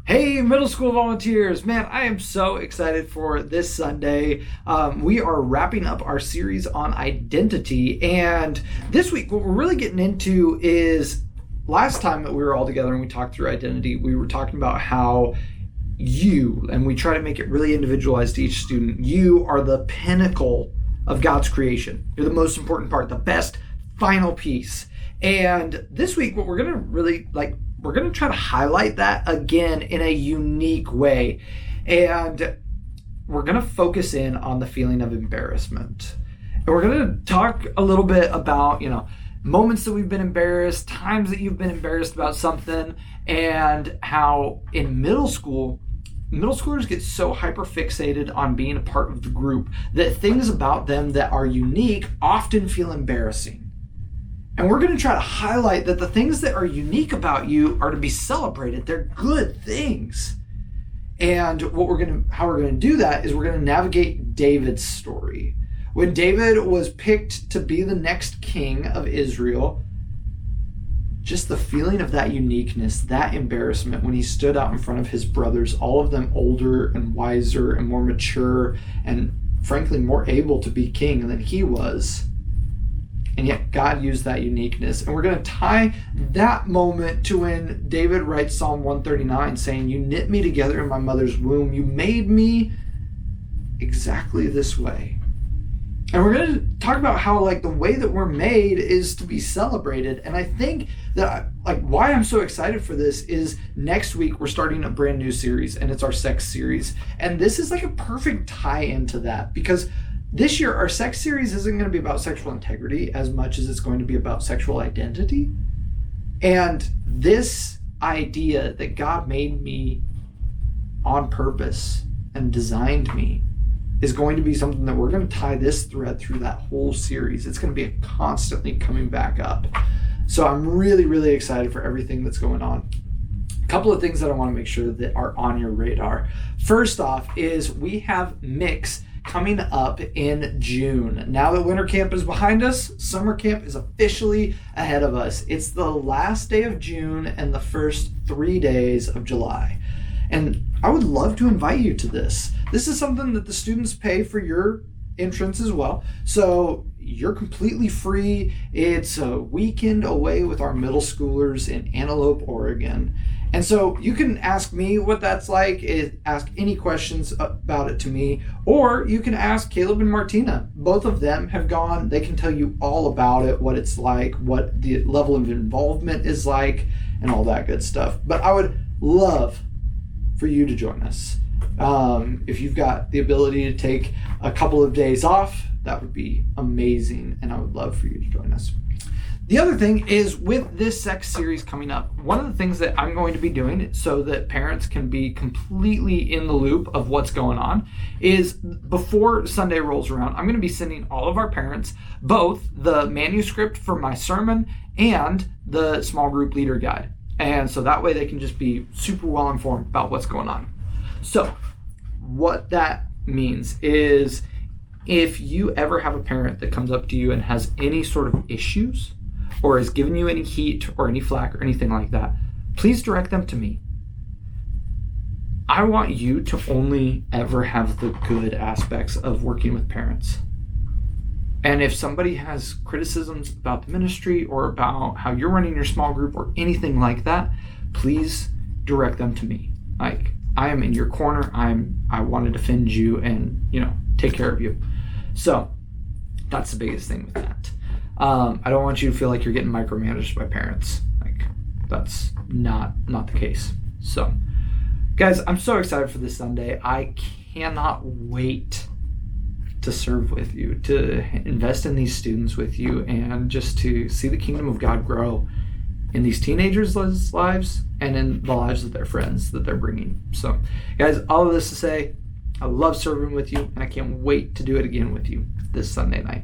Hey, middle school volunteers. Man, I am so excited for this Sunday. We are wrapping up our series on identity. And this week, what we're really getting into is last time that we were all together and we talked through identity, we were talking about how and we try to make it really individualized to each student, you are the pinnacle of God's creation. You're the most important part, the best final piece. And this week, what we're going to really we're going to try to highlight that again in a unique way. And we're going to focus in on the feeling of embarrassment. And we're going to talk a little bit about, moments that we've been embarrassed, times that you've been embarrassed about something, and how in middle schoolers get so hyper fixated on being a part of the group that things about them that are unique often feel embarrassing. And we're going to try to highlight that the things that are unique about you are to be celebrated. They're good things. And how we're going to do that is we're going to navigate David's story. When David was picked to be the next king of Israel, just the feeling of that uniqueness, that embarrassment when he stood out in front of his brothers, all of them older and wiser and more mature and frankly more able to be king than he was. And yet God used that uniqueness. And we're going to tie that moment to when David writes Psalm 139 saying, "You knit me together in my mother's womb. You made me exactly this way." And we're going to talk about how the way that we're made is to be celebrated. And I think that why I'm so excited for this is next week we're starting a brand new series, and it's our sex series. And this is a perfect tie into that, because this year, our sex series isn't going to be about sexual integrity as much as it's going to be about sexual identity. And this idea that God made me on purpose and designed me is going to be something that we're going to tie this thread through that whole series. It's going to be constantly coming back up. So I'm really, really excited for everything that's going on. A couple of things that I want to make sure that are on your radar. First off is we have Mix coming up in June. Now that winter camp is behind us, summer camp is officially ahead of us. It's the last day of June and the first 3 days of July. And I would love to invite you to this. This is something that the students pay for your entrance as well. So you're completely free. It's a weekend away with our middle schoolers in Antelope, Oregon. And so you can ask me what that's like, ask any questions about it to me, or you can ask Caleb and Martina. Both of them have gone. They can tell you all about it, what it's like, what the level of involvement is like, and all that good stuff. But I would love for you to join us. If you've got the ability to take a couple of days off, that would be amazing, and I would love for you to join us. The other thing is, with this sex series coming up, one of the things that I'm going to be doing so that parents can be completely in the loop of what's going on is before Sunday rolls around, I'm going to be sending all of our parents both the manuscript for my sermon and the small group leader guide. And so that way they can just be super well informed about what's going on. So what that means is, if you ever have a parent that comes up to you and has any sort of issues or has given you any heat or any flack or anything like that, please direct them to me. I want you to only ever have the good aspects of working with parents. And if somebody has criticisms about the ministry or about how you're running your small group or anything like that, please direct them to me. I am in your corner. I want to defend you and, take care of you. So that's the biggest thing with that. I don't want you to feel like you're getting micromanaged by parents. That's not the case. So, guys, I'm so excited for this Sunday. I cannot wait to serve with you, to invest in these students with you, and just to see the kingdom of God grow in these teenagers' lives and in the lives of their friends that they're bringing. So, guys, all of this to say, I love serving with you, and I can't wait to do it again with you this Sunday night.